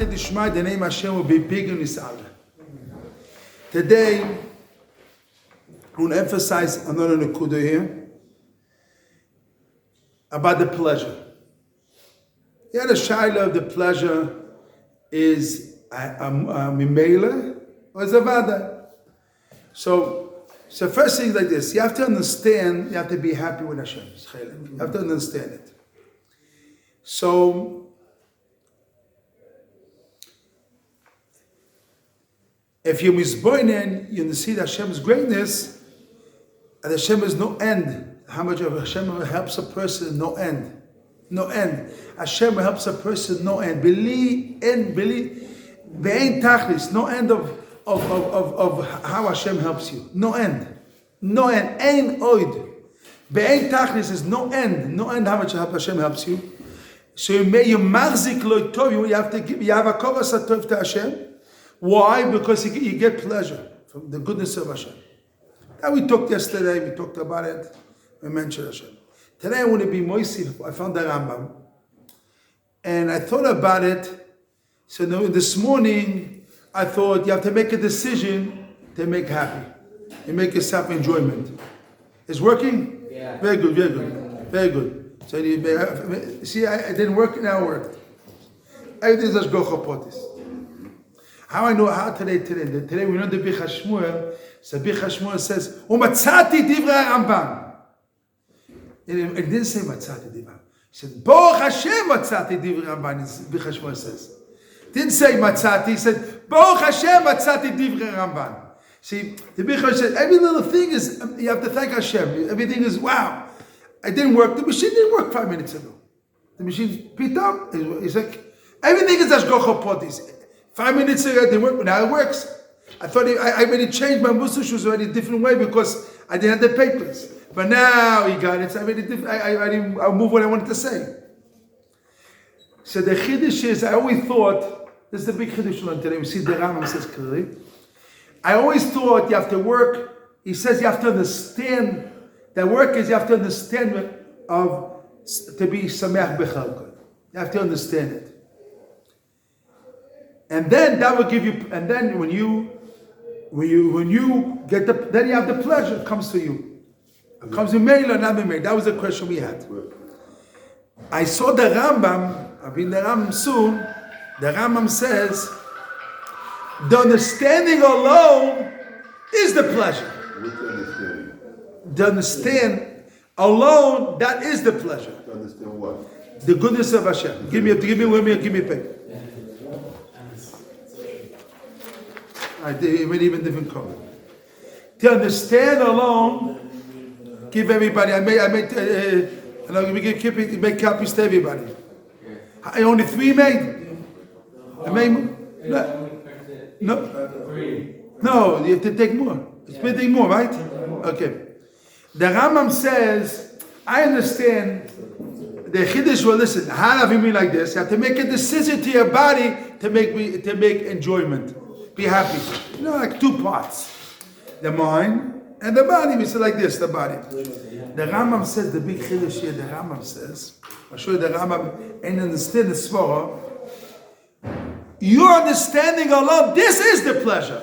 Siyata Dishmai, the name Hashem will be big in Nis'ala. Today, I want to emphasize another Nakuda here about the pleasure. Yeah, the Shaila of the pleasure is a Mimela or Zavada. So first thing is like this. You have to understand, you have to be happy with Hashem. You have to understand it. So, if you're misboinen, you see Hashem's greatness, and Hashem has no end. How much of Hashem helps a person, no end. No end. Hashem helps a person, no end. Believe, be'ein tachlis, no end of how Hashem helps you. No end. No end. Ein oid. Be'ein tachlis is no end. No end how much Hashem helps you. So you marzik lo tov, you have to give, you have a kovas atov to Hashem. Why? Because you get pleasure from the goodness of Hashem. That we talked yesterday, we talked about it, we mentioned Hashem. Today I want to be moisif. I found the Rambam. And I thought about it. So this morning, I thought you have to make a decision to make happy. You make yourself enjoyment. It's working? Yeah. Very good, very good. Very good. So you see, I didn't work, now it worked. Everything's just go chopotis. How I know how today we know the Bich HaShmuel. So Bich HaShmuel says, Umatzati divrei Rambam. It didn't say Matzati divrei. It said, Baruch Hashem Matzati divrei Rambam, Bich HaShmuel says. It didn't say Matzati, he said, Baruch Hashem Matzati divrei Rambam. See, the Bich HaShmuel said, every little thing is, you have to thank Hashem. Everything is, wow. I didn't work, the machine didn't work 5 minutes ago. The machine, pitam, it's like, everything is Ashgocha Potis. 5 minutes ago, it didn't work, but now it works. I thought I already changed my Mussar shoes already a different way because I didn't have the papers. But now he got it. So I'll move what I wanted to say. So the Chiddush is, I always thought, this is the big Chiddush on today. We see the Rambam says clearly. I always thought you have to work. He says you have to understand. The work is you have to understand of to be sameach bechalkot. You have to understand it. And then that will give you. And then when you get then you have the pleasure. It comes to you. It comes to mail or not mail. That was the question we had. I saw the Rambam. I've been the Rambam soon. The Rambam says the understanding alone is the pleasure. What's the understanding? To understand alone, that is the pleasure. To understand what? The goodness of Hashem. Give me a paper. I made even different color. To understand alone, give everybody. I make copies to everybody. I only 3 made. I made no. You have to take more. It's printing more, right? Okay. The Rambam says, I understand. The Chiddush will listen. How do you mean like this? You have to make a decision to your body to make enjoyment. Be happy. You know, like 2 parts. The mind and the body. We say like this, the body. The Rambam says, the big Chiddush here, the Rambam says, I'll show you the Rambam, and understand the Svara. Your understanding alone, this is the pleasure.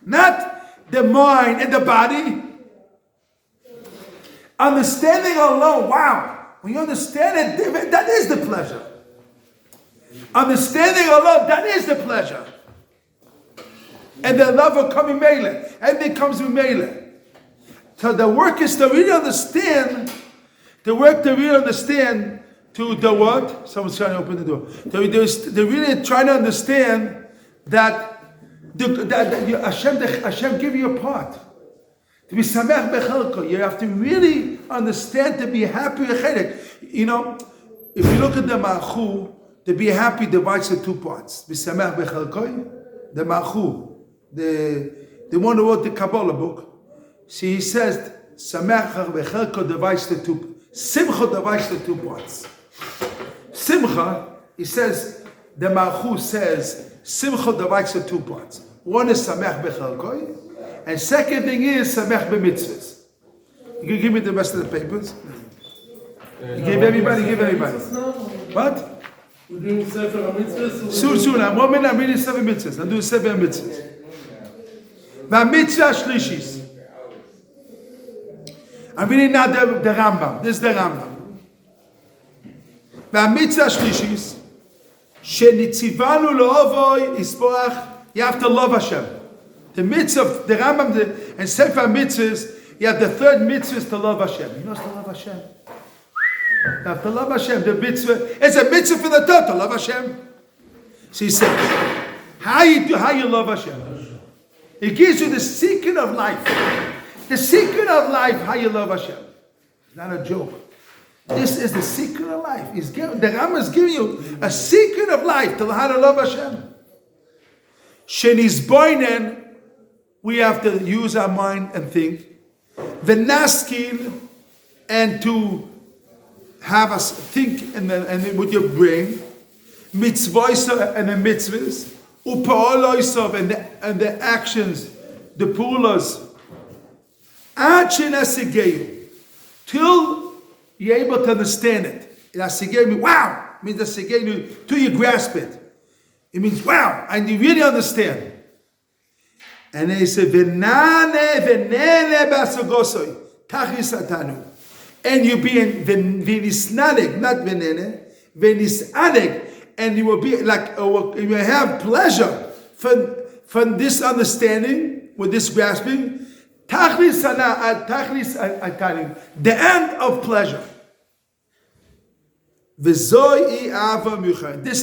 Not the mind and the body. Understanding alone, wow. When you understand it, that is the pleasure. Understanding alone, that is the pleasure. And the love will come in Mele. Everything comes in Mele. So the work is to really understand, to the what? Someone's trying to open the door. They're really trying to understand that Hashem give you a part. To be sameach bechalko, you have to really understand to be happy. You know, if you look at the Ma'achu, to be happy divides into 2 parts. Be sameach bechalko, the Ma'achu, the one who wrote the Kabbalah book. See, he says sameach bechalko divides into 2. Simcha divides into 2 parts. Simcha, he says, the Ma'achu says simcha divides into 2 parts. One is sameach bechalko. And second thing is samech b'mitzvahs. You can give me the rest of the papers. You give everybody. What? We're doing Sefer HaMitzvahs? Soon. I'm 1 minute. I'm reading 7 mitzvahs. I'm doing 7 mitzvahs. והמצווה השלישית. I'm reading now the Rambam. This is the Rambam. והמצווה השלישית, שניציבנו לאהוב יספוח, you have to love Hashem. The mitzvah, the Rambam, and Sefer mitzvahs, you have the third mitzvah is to love Hashem. You know what's to love Hashem? You have to love Hashem. The mitzvah, it's a mitzvah for the Torah to love Hashem. So he says, how you love Hashem? It gives you the secret of life. The secret of life, how you love Hashem. It's not a joke. This is the secret of life. The Rambam is giving you a secret of life to how to love Hashem. Shenizboinen, we have to use our mind and think. V'naskil, and to have us think and with your brain. Mitzvahs and the mitzvahs. U'pa'oloisav, and the actions, the pulas. Till you're able to understand it. Wow! It means till you grasp it. It means wow, and you really understand. And they say, and you be in venisnanek, not venene, venisanek, and you will be like, you will have pleasure from this understanding, with this grasping. The end of pleasure. This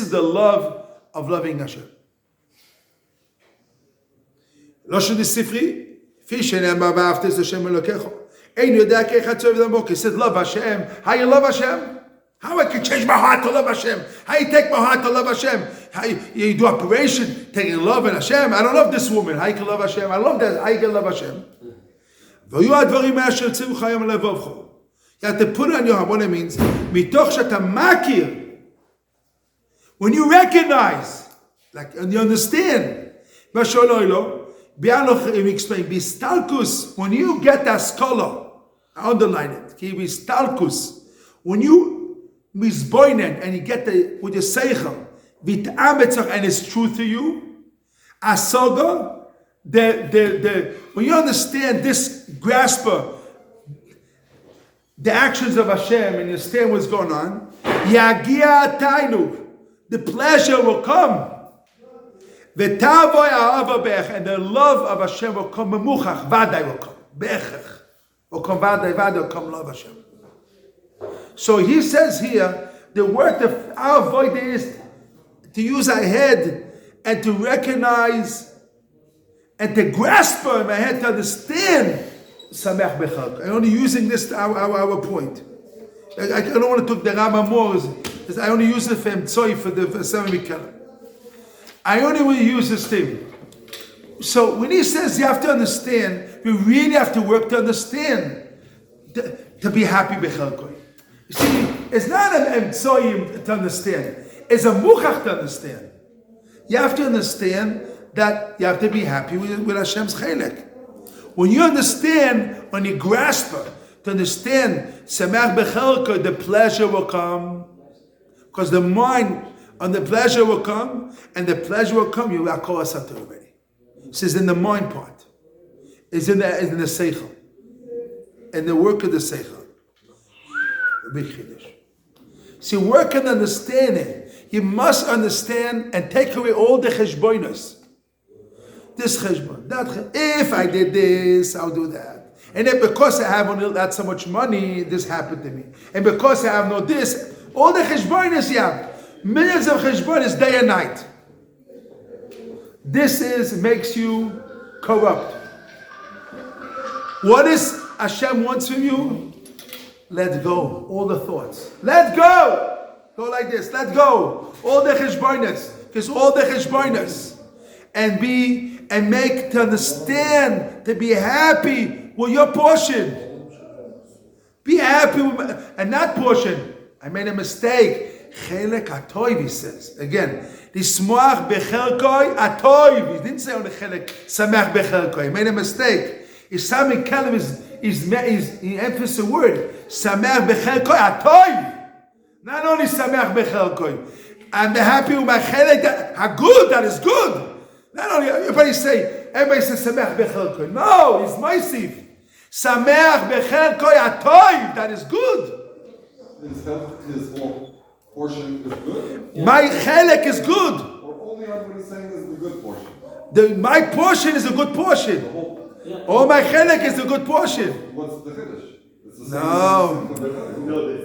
is the love of loving Hashem. He said, love Hashem. How you love Hashem? How I can change my heart to love Hashem? How you take my heart to love Hashem? How you do operation, taking love in Hashem? I don't love this woman. How you can love Hashem? I love that. How you can love Hashem? You have to put it on your heart. What it means? When you recognize, like, and you understand, explain, when you get that scholar, I underline it, when you misboinen and you get the with your seichel, and it's true to you, asoga, when you understand this grasper, the actions of Hashem, and you understand what's going on, yagia tainu, the pleasure will come. V'tavoy ha'ava bech, and the love of Hashem will come. Memuchach, vaday will come. Bechach will come. Vaday will come. Love Hashem. So he says here, the word of our void is to use our head and to recognize and to grasp in my head to understand. Samech bechak. I'm only using this to our point. I don't want to talk the Rambam more. I only use it for Emtsoi for the Seven Mikal. I only will use this thing. So when he says you have to understand, we really have to work to understand, to be happy b'chelkoi. You see, it's not an emtsoyim to understand. It's a muchach to understand. You have to understand that you have to be happy with Hashem's chelek. When you understand, when you grasp it, to understand, samach b'chelkoi, the pleasure will come. Because the mind and the pleasure will come, and the pleasure will come, you will call us out already. This is in the mind part. It's in the seichel. And the work of the seichel. Big chiddush. See, work and understanding. You must understand and take away all the cheshbonos. This cheshbon, that cheshbon. If I did this, I'll do that. And then because I have only that so much money, this happened to me. And because I have no this, all the cheshbonos you have. Millions of cheshbonos day and night. This makes you corrupt. What is Hashem wants from you? Let go. All the thoughts. Let go. Go like this. Let go. All the cheshbonos. Because all the cheshbonos. And make to understand, to be happy with your portion. Be happy with, and not portion. I made a mistake. Chelek atoiv, he says. Again, Lismoach bechelkoi atoiv. He didn't say on the chelek samach bechelkoi. He made a mistake. His Sami Kalim he emphasized the word samach bechelkoi atoiv. Not only samach bechelkoi. I'm happy with my chelek that good, that is good. Not only everybody says Sameach Bechelkoi. No, it's Moisif. Sameach Bechelkoi Atoiv, that is good. His whole portion is good? My chelek is good. Or only on what he's saying is the good portion? My portion is a good portion. The whole, All my chelek is a good portion. what's the Kiddush? It's the same No. as the Kiddush. No, the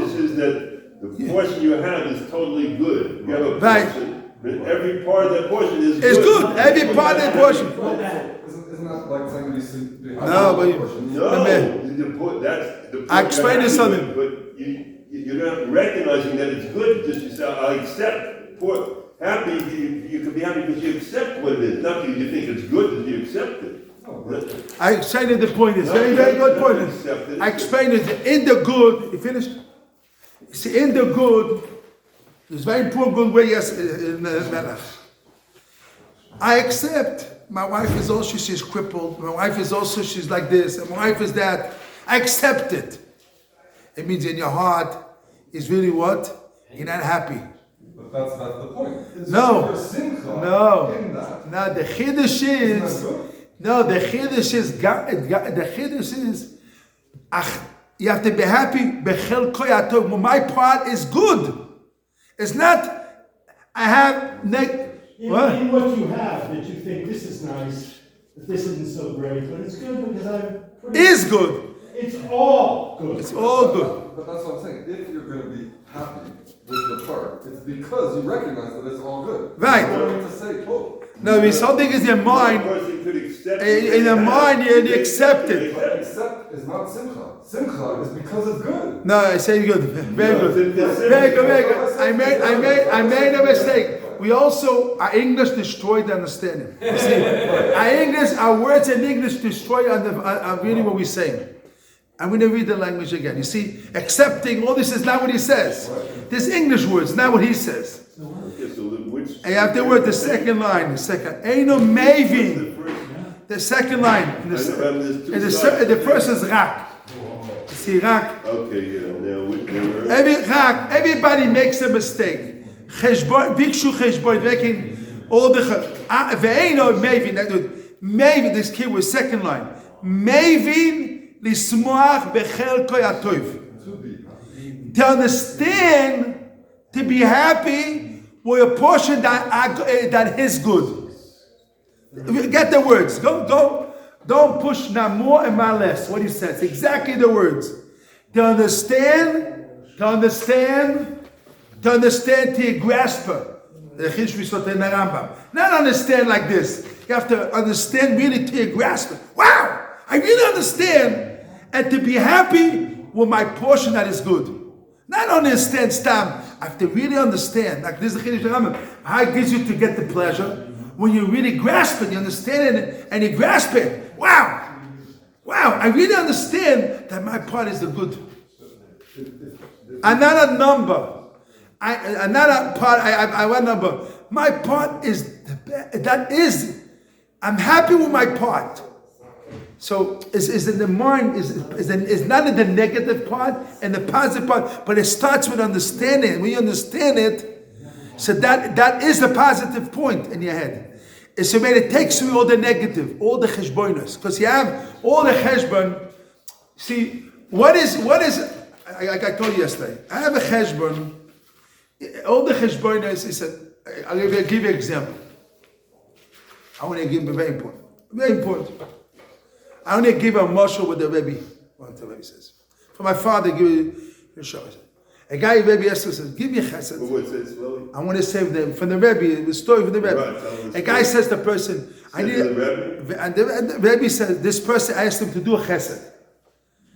issue is that the portion you have is totally good. You have a Right. portion, but every part of that portion is It's good. Every part of the portion. Isn't that like saying that he's No, but No, Amen. that's the I explained you're this happy something. with, but you're not recognizing that it's good. Just you say, I accept. Happy, you can be happy because you accept what it is, not because you think it's good that you accept it. I explained the point. It's very, very good point. I explained it. In the good, you finished? See, in the good, it's very important good way, yes, in the Melech. I accept. My wife is also, she's crippled. My wife is also, she's like this. And my wife is that. I accept it. It means in your heart is really what? You're not happy. But that's the point. It's No. your simcha No. in that. Now the chiddush is, no, the chiddush is, the chiddush is, you have to be happy. Bechel koyatov. My part is good. It's not. I have In what you have, that you think this is nice, but this isn't so great, but it's good because I'm pretty. Is good. It's all good. It's all good. But that's what I'm saying. If you're going to be happy with the part, it's because you recognize that it's all good. Right. You don't need to say, oh. No, if something is in your mind, in your mind you accept it. But accept is not simcha. Simcha is because it's good. No, I say good. Very good. Very good, very good. I made a mistake. We also, our English destroyed the understanding. You see, our words in English destroy really what we're saying. I'm going to read the language again. You see, accepting all this is not what he says. This English words, not what he says. And you have to word the second line. The second. Eino Mavin. The second line. The first is Rak. You see, Rak. Okay, yeah. Everybody makes a mistake. Bikshu cheshbon, making all the ve'eino Mavin. Mavin. This key was second line. Mavin lismoach bechel koyatov. To understand, to be happy with a portion that is good. Get the words. Don't push not more and not less. What he says, exactly the words. To understand, to grasp it. Not understand like this. You have to understand really to grasp it. Wow, I really understand, and to be happy with my portion that is good. Not understand stam. I have to really understand. Like this is the Chiddush Rambam. How it gives you to get the pleasure when you really grasp it, you understand it, and you grasp it. Wow, I really understand that my part is the good. I'm not a number. I'm not a part. I want number. My part is I'm happy with my part. So is in the mind is not in the negative part and the positive part, but it starts with understanding. When you understand it, so that is the positive point in your head. So when it takes away all the negative, all the cheshbonos, because you have all the cheshbon. See what is like I told you yesterday. I have a cheshbon. All the cheshbonos is I'll give you an example. I want to give you very important. I only give a Mussar with the Rabbi. What the Rabbi says. For my father, give you a show. A guy, Rabbi Esther says, give me a chesed. I want to say from the Rabbi, the story from the Rabbi. A guy says to the person, I need. And the Rabbi says, this person asked him to do a chesed.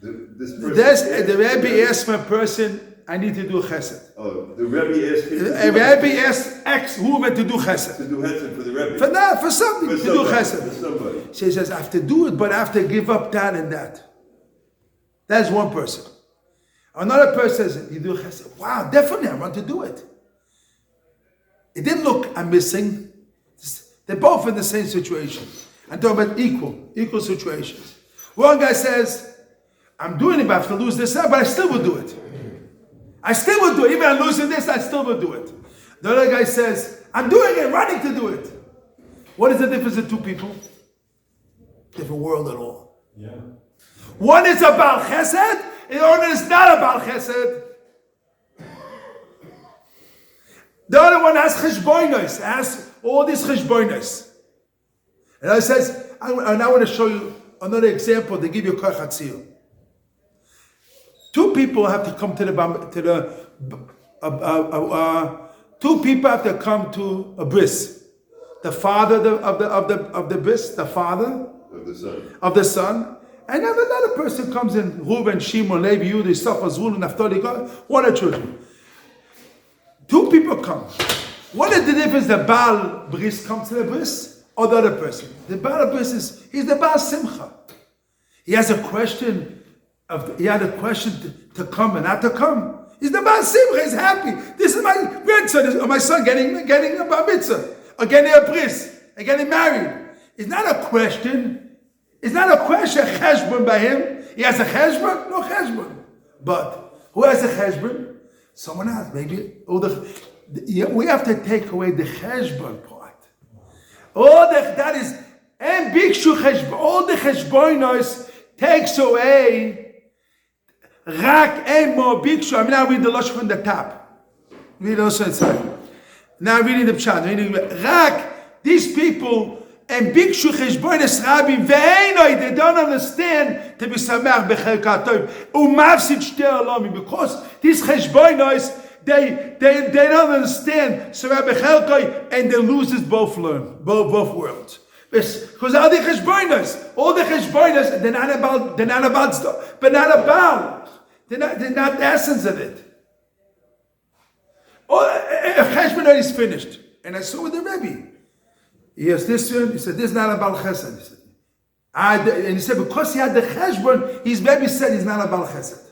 The Rabbi asked for a person, I need to do chesed. Oh, the Rabbi asked him. A Rabbi asked ex woman to do chesed. To do chesed for the Rabbi. For something, to do chesed. For somebody. She says, I have to do it, but I have to give up that and that. That's one person. Another person says, you do chesed. Wow, definitely, I want to do it. It didn't look, I'm missing. They're both in the same situation. I'm talking about equal situations. One guy says, I'm doing it, but I have to lose this out, but I still will do it. I still will do it. Even I'm losing this, I still will do it. The other guy says, I'm doing it, running to do it. What is the difference in two people? Different world at all. Yeah. One is about chesed, and the other is not about chesed. The other one has cheshbonos, has all these cheshbonos. And I says, I want to show you another example to give you koach hatziyah. Two people have to come two people have to come to a bris. The father of the bris, the father of the son, and then another person comes in. Reuben, Shimon, Levi, Yehuda, Issachar, Zvulun, Naphtali, one of children. Two people come. What is the difference? The Baal bris comes to the bris, or the other person? The Baal bris he's the Baal Simcha. He has a question to come and not to come. He's the Baal Simcha. He's happy. This is my grandson, or my son getting a bar mitzvah, or getting a bris, or getting married. It's not a question. It's not a question, cheshbon by him. He has a cheshbon? No cheshbon. But who has a cheshbon? Someone else. Maybe we have to take away the cheshbon part. All that is, and bikshu cheshbon, all the cheshbonos takes away rak and more bikshu. I'm now reading the lush from the top. Read also inside. Now reading the pshat. Reading rak. These people. And bikshu cheshbonos rabim ve'enoi, they don't understand to be samach b'chelkat tov umavsid shtei olamim, because these cheshbonos they don't understand samach b'chelkai, and they loses both worlds. Because all the cheshbonos, they're not about stuff, but not about. They're not the essence of it. If cheshbon is finished, and I saw with the Rabbi. Yes, this one, he said, this is not a Baal Chesed. He said, and he said, because he had the cheshbon, his baby said he's not a Baal Chesed.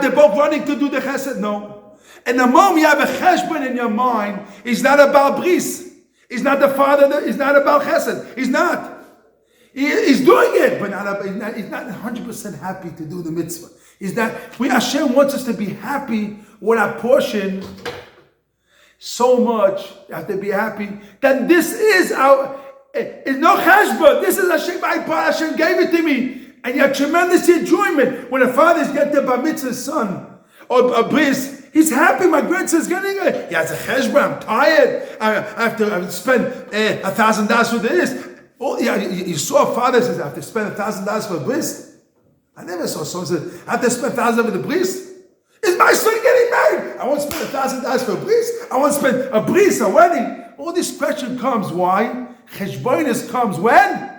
They're both running to do the chesed? No. And the moment you have a cheshbon in your mind, he's not a Baal Bris. He's not the father, he's not a Baal Chesed. He's not. He's doing it, but he's not 100% happy to do the mitzvah. Hashem wants us to be happy with our portion. So much, you have to be happy that this is it's no cheshbon. This is Hashem gave it to me, and you have tremendous enjoyment when a father's getting the bar mitzvah son or a bris. He's happy. My grandson's getting it. He has a cheshbon. I'm tired. I have to spend $1,000 for this. Oh, yeah, you saw a father says I have to spend $1,000 for a bris. I never saw someone say I have to spend $1,000 for the bris. Is my son getting married? I want to spend $1,000 for a bris. I want to spend a bris, a wedding. All this question comes. Why? Cheshbonos comes when?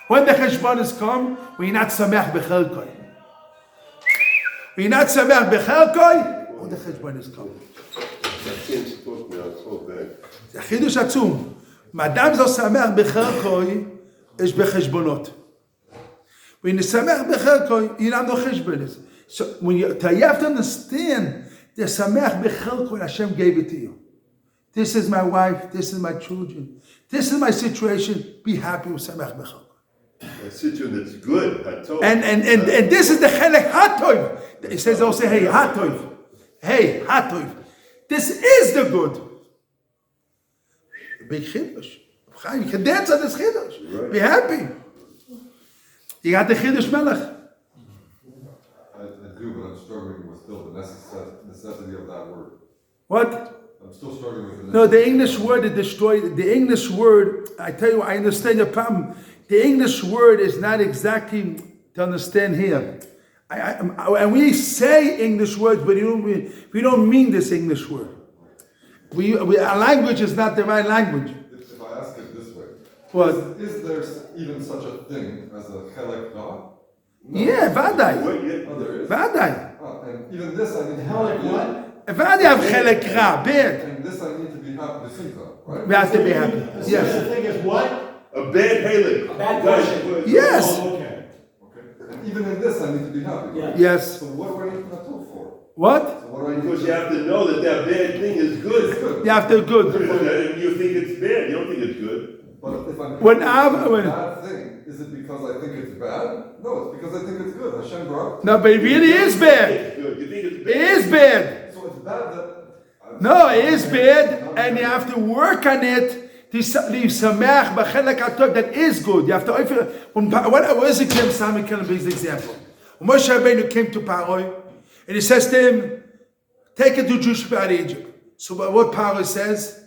When the cheshbonos come, we're not samech b'chelkoi. We're not samech b'chelkoi. When the cheshbonos come. I can't support me. I'm so bad. זה חידוש עצום. מאדם זו שמח בחלקוי, יש בחשבונות. When you samech b'chelkoi, you don't know cheshbonos. So when you have to understand the samech b'chelkoi, Hashem gave it to you. This is my wife. This is my children. This is my situation. Be happy with samech b'chelkoi. A situation that's good. And this is the chelek hatov. It says also, hey hatov, hey hatov. This is the good. Big chiddush. You can dance on this chiddush. Right. Be happy. You got the chiddush melech. I do, but I'm struggling with still the necessity of that word. What? I'm still struggling with the necessity. No, the English word is destroyed. The English word, I tell you, I understand your problem. The English word is not exactly to understand here. And we say English words, but we don't mean this English word. Our language is not the right language. If I ask it this way, what? Is there even such a thing as a chelek God? No. Yeah, vaday. Oh, there is. Vaday. And even this I need to Chelek what? Vaday have chelek ra, bad. And this I need to be happy to think of, right? We have to be happy. The Yes. thing is what? A bad halak. Bad portion. Yes. Oh, okay. Okay. And even in this I need to be happy. Right? Yes. So what do I need to know for? What? So what do I need Because you have to know that bad thing is good. You have to good. You think it's bad. You don't think it's good. But if I'm When happy with a bad thing, is it because I think it's bad? No, it's because I think it's good. Hashem brought. No, but it really is bad. It's good. You think it's bad. It is bad. So it's bad. No, it is bad, and you have to work on it. That is good. You have to. What is it? Sami can be the example. When Moshe Rabbeinu came to Paroi, and he says to him, "Take it to Jewish people out of Egypt." So what Paroi says?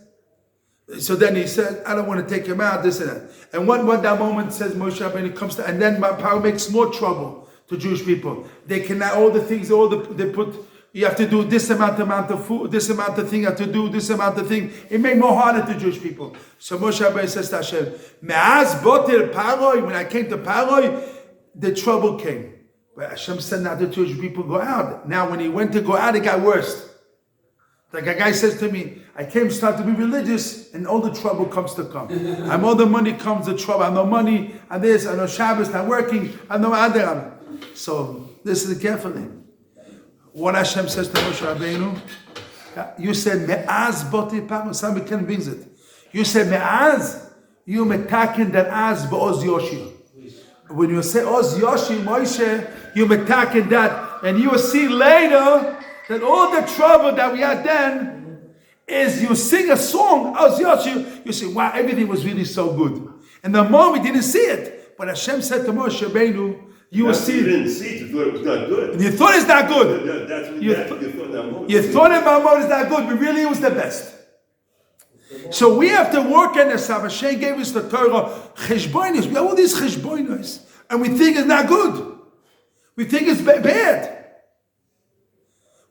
So then he said, "I don't want to take him out." This and that. And what that moment says, Moshe Rabbeinu comes to, and then Paroi makes more trouble to Jewish people. They cannot all the things, they put. You have to do this amount of food, this amount of thing. You have to do this amount of thing. It made more harder to Jewish people. So Moshe Rabbeinu says to Hashem, "Me'az botel Paroi." When I came to Paroi, the trouble came. But Hashem said not the Jewish people go out. Now when he went to go out, it got worse. Like a guy says to me, "I came to start to be religious, and all the trouble comes to come. And all the money comes the trouble. I have no money, and this, I know Shabbos, not working, I know Adam." So listen carefully. What Hashem says to Moshe Rabbeinu, you said me'az boti paro. Somebody can brings it. You said me'az, you metaken that az ba'oz yoshi. When you say oz yoshi Moshe, you metaken that, and you will see later that all the trouble that we had then is you sing a song oz yoshi. You say, wow, everything was really so good. And the moment we didn't see it, but Hashem said to Moshe Rabbeinu, you will see. You didn't see it, you thought it was not good. You thought it's not good. That's what You thought that moment. You thought in my mode is not good, but really it was the best. So we have to work on this. Hashem gave us the Torah, cheshbonos. We have all these cheshbonos, and we think it's not good. We think it's bad.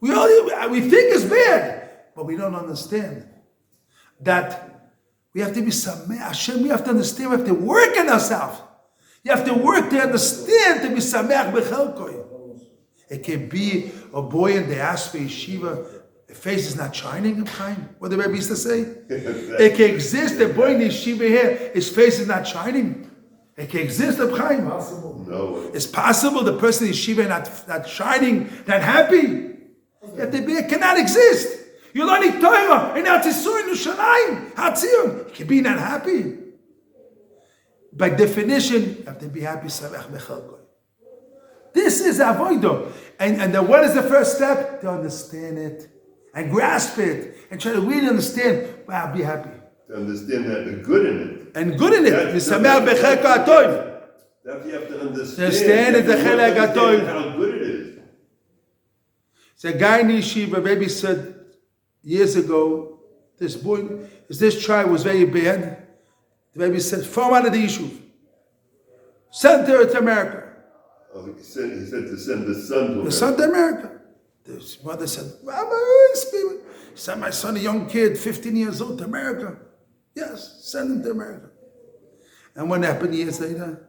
We think it's bad, but we don't understand that we have to be sameh. Hashem, we have to understand. We have to work on ourselves. You have to work to understand to be sameach bechelkoi. It can be a boy in the Diaspora Yeshiva, the face is not shining. What the Rabbi used to say? It can exist, a boy in the Yeshiva here, his face is not shining. It can exist, No. It's possible the person in Yeshiva not shining, not happy. It cannot exist. You're learning Torah in Eretz Yisrael, Yerushalayim, Hatzion. You can be not happy. By definition, you have to be happy. This is avodah. And then what is the first step? To understand it and grasp it and try to really understand. Wow, be happy. To understand that the good in it. And good in it. That you have to understand it, the chelek hatoiv. how good it is. So a guy in Yeshiva, Rabbi said years ago, this tribe was very bad. The Rabbi said, throw him out of the Yeshiva. Send her to America. Oh, he said to send the son to The son to America. His mother said, send my son, a young kid, 15 years old, to America. Yes, send him to America. And what happened years later?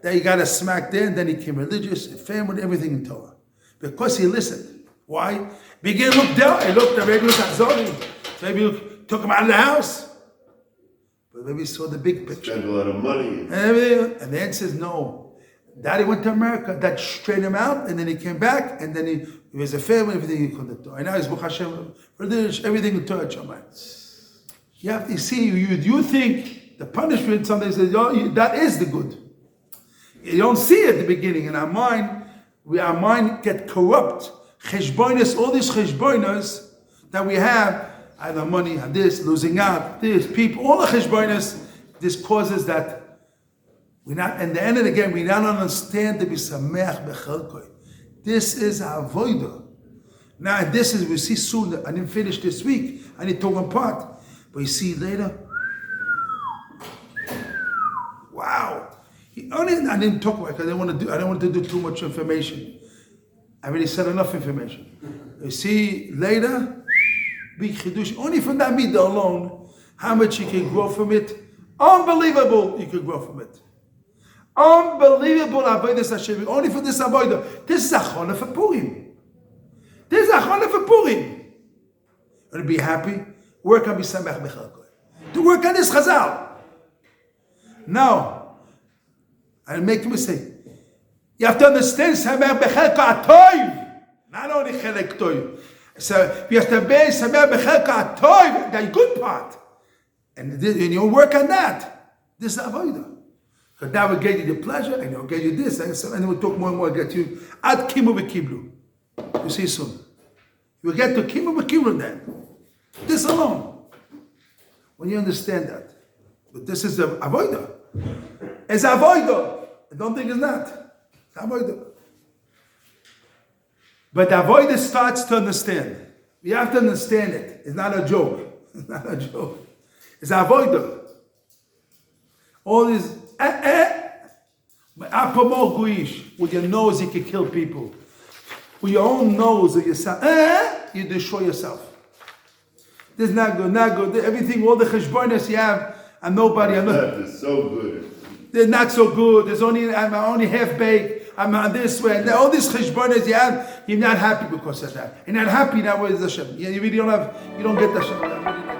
Then he got a smack there, and then he became religious, family, everything in Torah. Because he listened. Why? Began to look down. He looked, the Rabbi was Azori. Maybe took him out of the house. But maybe saw the big picture. Spend a lot of money. And the answer is no. Daddy went to America. That straightened him out, and then he came back, and then he was a family, everything he could do. And now he's Baruch Hashem, religious, everything in Torah Shammai. You have to see, you think the punishment, sometimes says, that is the good. You don't see it at the beginning. In our mind get corrupt. Cheshbonos, all these cheshbonos that we have, I have no money, I have this, losing out, this, people, all the cheshbonos, this causes that we're not, in the end of the game, we don't understand to be sameach bechelkoi. This is avodah. Now, this is, we see soon, I didn't finish this week, I didn't talk apart, but you see later, wow. I didn't talk about it because I don't want to do too much information. I already said enough information. You see later, big chidush. Only from that midah alone, how much you can grow from it. Unbelievable, you can grow from it. Unbelievable avodas Hashem. Only for this avodah. This is achona for Purim. This is achona for Purim. To be happy, work on bisamech bechalkoi. To work on this chazal. Now, I'll make a mistake. You have to understand Sameach Bechelka Atoiv, not only Chelek Toiv. So you have to be Sameach Bechelka Atoiv, the good part, and you work on that. This is avodah. Because that will get you the pleasure, and it will get you this, and then we'll talk more and more. Get you Ad Kimu VeKiblu. You see soon. You will get to Kimmel Makirun then. This alone. When you understand that. But this is a avoida. It's avoida. I don't think it's not. It's avoida. But the avoida starts to understand. You have to understand it. It's not a joke. It's not a joke. It's avoida. All this with your nose you can kill people. With your own nose or yourself, you destroy yourself. This is not good, not good. Everything, all the cheshbonos you have, and nobody. That is so good. They're not so good. I'm only half baked. I'm on this way. And all these cheshbonos you have, you're not happy because of that. You're not happy that way is Hashem. You really don't have. You don't get the Hashem.